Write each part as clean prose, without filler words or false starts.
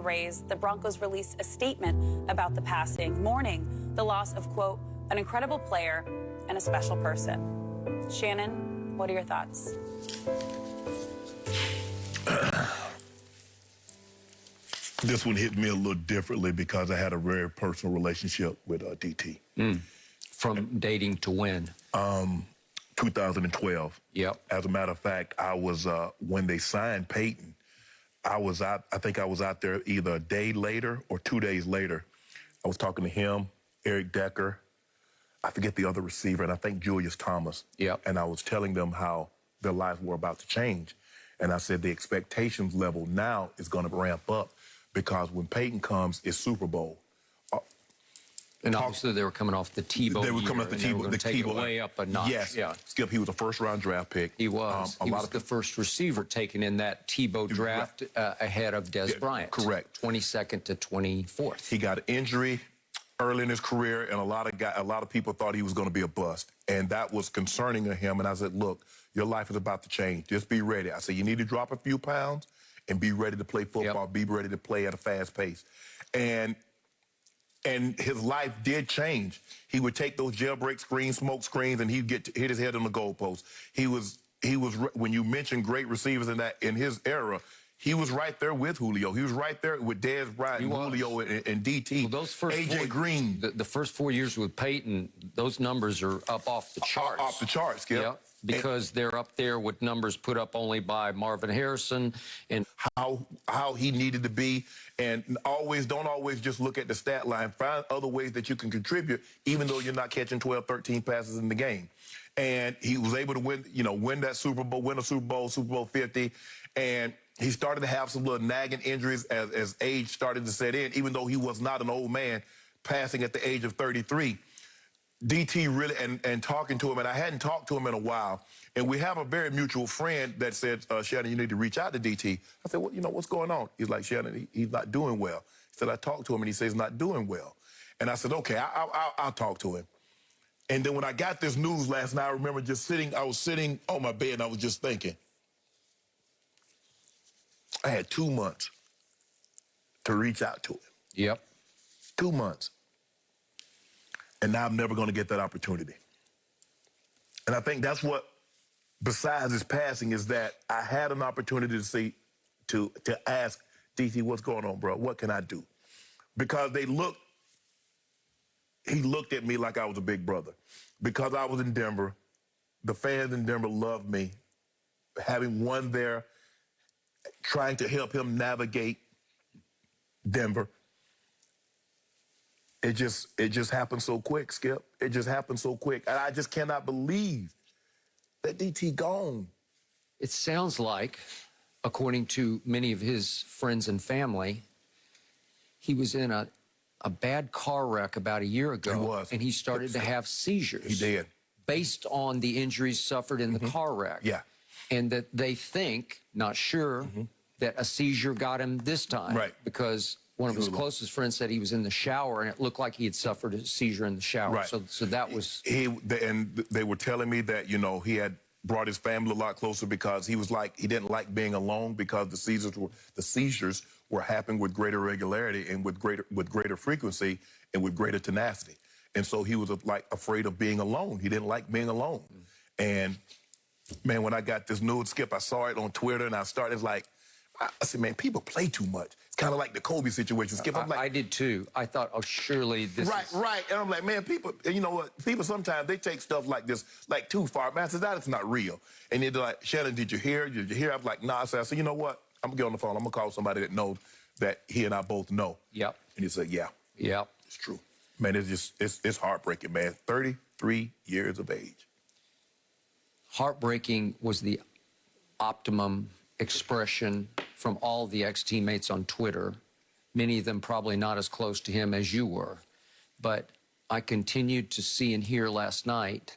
Rays, the Broncos released a statement about the passing, mourning the loss of, quote, an incredible player and a special person. Shannon, what are your thoughts? This one hit me a little differently because I had a very personal relationship with DT. From dating to when? 2012. Yep. As a matter of fact, I was, when they signed Peyton, I think I was out there either a day later or 2 days later. I was talking to him, Eric Decker, I forget the other receiver, and I think Julius Thomas. Yep. And I was telling them how their lives were about to change. And I said the expectations level now is going to ramp up because when Peyton comes, it's Super Bowl. And obviously they were coming off the Tebow. They were coming off the Tebow. The Tebow way up a notch. Yes. Yeah. Skip, he was a first-round draft pick. He was. He was the first receiver taken in that Tebow draft ahead of Des Bryant. Correct. 22nd to 24th. He got an injury early in his career, and a lot of people thought he was going to be a bust, and that was concerning to him. And I said, look, your life is about to change. Just be ready. I said, you need to drop a few pounds and be ready to play football. Yep. Be ready to play at a fast pace. And his life did change. He would take those jailbreak screens, smoke screens, and he'd hit his head on the goalpost. He was when you mentioned great receivers in his era, he was right there with Julio. He was right there with Dez Bryant, Julio, and DT. Well, those first AJ Green. The first 4 years with Peyton, those numbers are up off the charts. Off the charts, Skip. Yep. Because they're up there with numbers put up only by Marvin Harrison and how he needed to be, and don't always just look at the stat line. Find other ways that you can contribute, even though you're not catching 12, 13 passes in the game. And he was able to win that Super Bowl, win a Super Bowl 50, and he started to have some little nagging injuries as age started to set in, even though he was not an old man, passing at the age of 33. DT really, and talking to him, and I hadn't talked to him in a while, and we have a very mutual friend that said, Shannon, you need to reach out to DT. I said, well, what's going on? He's like, Shannon, he's not doing well. He said, I talked to him, and he says he's not doing well. And I said, okay, I'll talk to him. And then when I got this news last night, I remember I was sitting on my bed, and I was just thinking, I had 2 months to reach out to him. Yep. 2 months. And now I'm never going to get that opportunity. And I think that's what, besides his passing, is that I had an opportunity to ask DT, what's going on, bro? What can I do? Because he looked at me like I was a big brother. Because I was in Denver, the fans in Denver loved me. Having one there, trying to help him navigate Denver. It just happened so quick, Skip. It just happened so quick. And I just cannot believe that DT gone. It sounds like, according to many of his friends and family, he was in a bad car wreck about a year ago. He was. And he started to have seizures. He did. Based on the injuries suffered in the car wreck. Yeah. And that they think, not sure, that a seizure got him this time. Right. Because one of his closest friends said he was in the shower and it looked like he had suffered a seizure in the shower. Right. So that was... And they were telling me that, he had brought his family a lot closer because he didn't like being alone because the seizures were happening with greater regularity and with greater frequency and with greater tenacity. And so he was afraid of being alone. He didn't like being alone. And man, when I got this news, Skip, I saw it on Twitter and I said, man, people play too much. It's kind of like the Kobe situation. Skip, I did too. I thought, oh, surely this Right. And I'm like, man, people, you know what? People sometimes, they take stuff like this, too far. Man, I said, that's not real. And they're like, Shannon, did you hear? Did you hear? I'm like, nah. I said, you know what? I'm going to get on the phone. I'm going to call somebody that knows that he and I both know. Yep. And he said, yeah. Yep. It's true. Man, it's heartbreaking, man. 33 years of age. Heartbreaking was the optimum expression from all the ex-teammates on Twitter, many of them probably not as close to him as you were. But I continued to see and hear last night,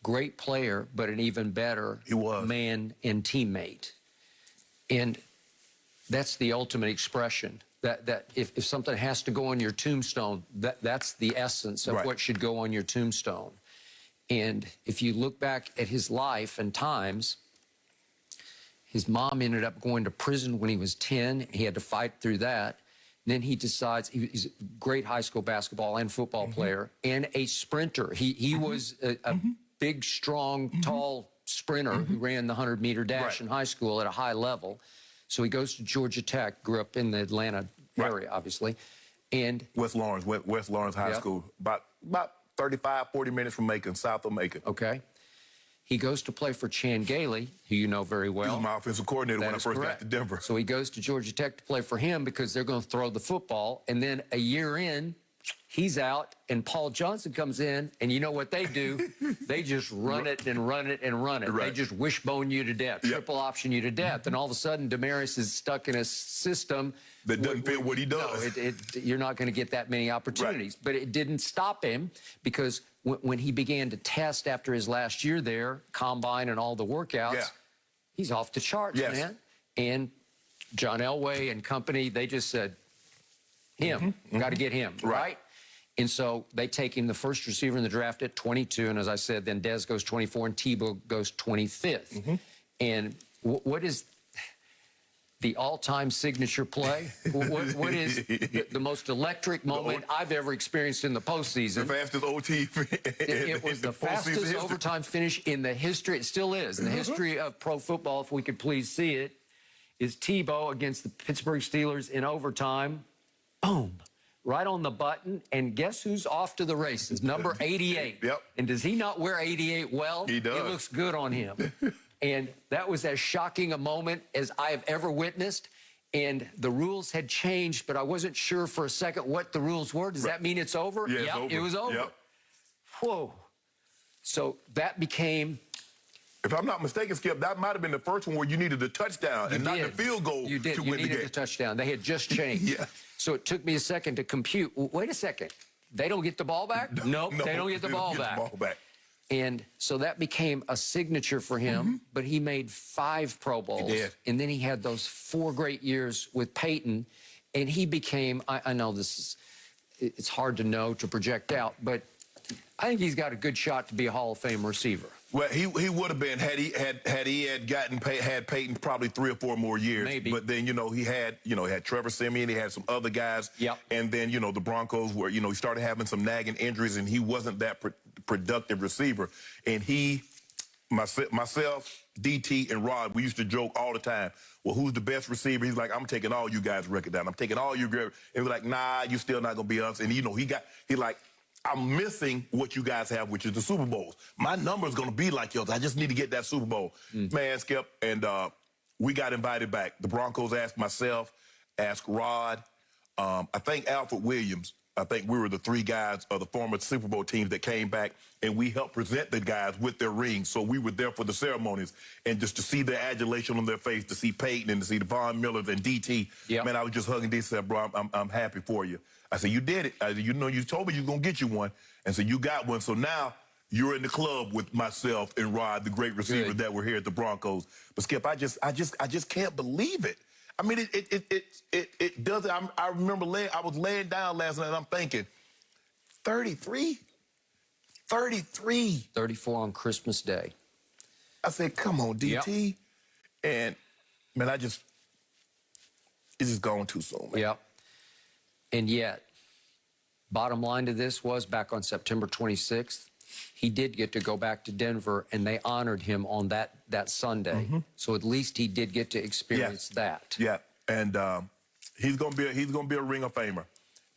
great player, but an even better man and teammate. And that's the ultimate expression, that if something has to go on your tombstone, that's the essence of what should go on your tombstone. And if you look back at his life and times, His mom ended up going to prison when he was 10. He had to fight through that. And then he decides he's a great high school basketball and football player and a sprinter. He was a big, strong, tall sprinter who ran the 100-meter dash in high school at a high level. So he goes to Georgia Tech, grew up in the Atlanta area, obviously. And West Lawrence High School, about 35, 40 minutes from Macon, south of Macon. Okay. He goes to play for Chan Gailey, who you know very well. He was my offensive coordinator when I first got to Denver. So he goes to Georgia Tech to play for him because they're going to throw the football. And then a year in, he's out, and Paul Johnson comes in, and you know what they do? They just run it and run it and run it. They just wishbone you to death, triple option you to death. And all of a sudden, Demaryius is stuck in a system that doesn't fit what he does. No, you're not going to get that many opportunities. But it didn't stop him because when he began to test after his last year there, combine and all the workouts, he's off the charts, man. And John Elway and company, they just said, got to get him, right? And so they take him the first receiver in the draft at 22. And as I said, then Dez goes 24 and Tebow goes 25th. And what is the all-time signature play? What is the most electric moment I've ever experienced in the postseason? The fastest OT. It was the fastest overtime finish in the history. It still is. In the history of pro football, if we could please see it, is Tebow against the Pittsburgh Steelers in overtime. Boom. Right on the button. And guess who's off to the races? Number 88. And does he not wear 88 well? He does. It looks good on him. And that was as shocking a moment as I have ever witnessed. And the rules had changed, but I wasn't sure for a second what the rules were. Does that mean it's over? Yeah, it's over. It was over. Whoa. So that became... If I'm not mistaken, Skip, that might have been the first one where you needed a touchdown and not the field goal to win the game. You needed a touchdown. They had just changed. So it took me a second to compute. Wait a second. They don't get the ball back? Nope, they don't get the ball back. And so that became a signature for him, but he made 5 Pro Bowls. He did. And then he had those 4 great years with Peyton, and he became, I know it's hard to know, to project out, but I think he's got a good shot to be a Hall of Fame receiver. Well, he would have been had he had Peyton probably 3 or 4 more years. Maybe. But then he had Trevor Siemian, he had some other guys. And then the Broncos were he started having some nagging injuries, and he wasn't that productive receiver. And myself, DT, and Rod, we used to joke all the time. Well, who's the best receiver? He's like, I'm taking all you guys' record down. I'm taking all you guys. And we're like, nah, you still not gonna be us. And he like, I'm missing what you guys have, which is the Super Bowls. My number is going to be like yours. I just need to get that Super Bowl. Man, Skip, and we got invited back. The Broncos asked myself, asked Rod, I think Alfred Williams. I think we were the 3 guys of the former Super Bowl teams that came back, and we helped present the guys with their rings. So we were there for the ceremonies, and just to see the adulation on their face, to see Peyton and to see the Von Millers and DT, man, I was just hugging D. Said, bro, I'm happy for you. I said, you did it. I said, you told me you were going to get you one. And so you got one. So now you're in the club with myself and Rod, the great receiver that were here at the Broncos. But Skip, I just can't believe it. I mean, it does. I remember I was laying down last night and I'm thinking, 33? 33. 34 on Christmas Day. I said, come on, DT. And, man, it's just gone too soon, man. And yet, bottom line to this was back on September 26th, he did get to go back to Denver, and they honored him on that Sunday. So at least he did get to experience that. And he's gonna be a Ring of Famer.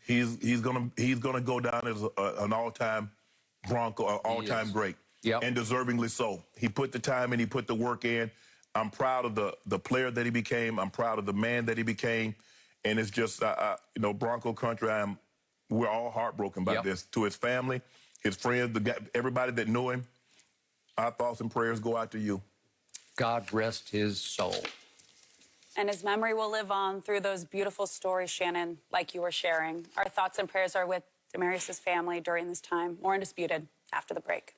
He's gonna go down as an all-time Bronco, all-time great, and deservingly so. He put the time in, he put the work in. I'm proud of the player that he became. I'm proud of the man that he became. And it's just, Bronco country, we're all heartbroken by this. To his family, his friends, everybody that knew him, our thoughts and prayers go out to you. God rest his soul. And his memory will live on through those beautiful stories, Shannon, like you were sharing. Our thoughts and prayers are with Demaryius' family during this time. More Undisputed after the break.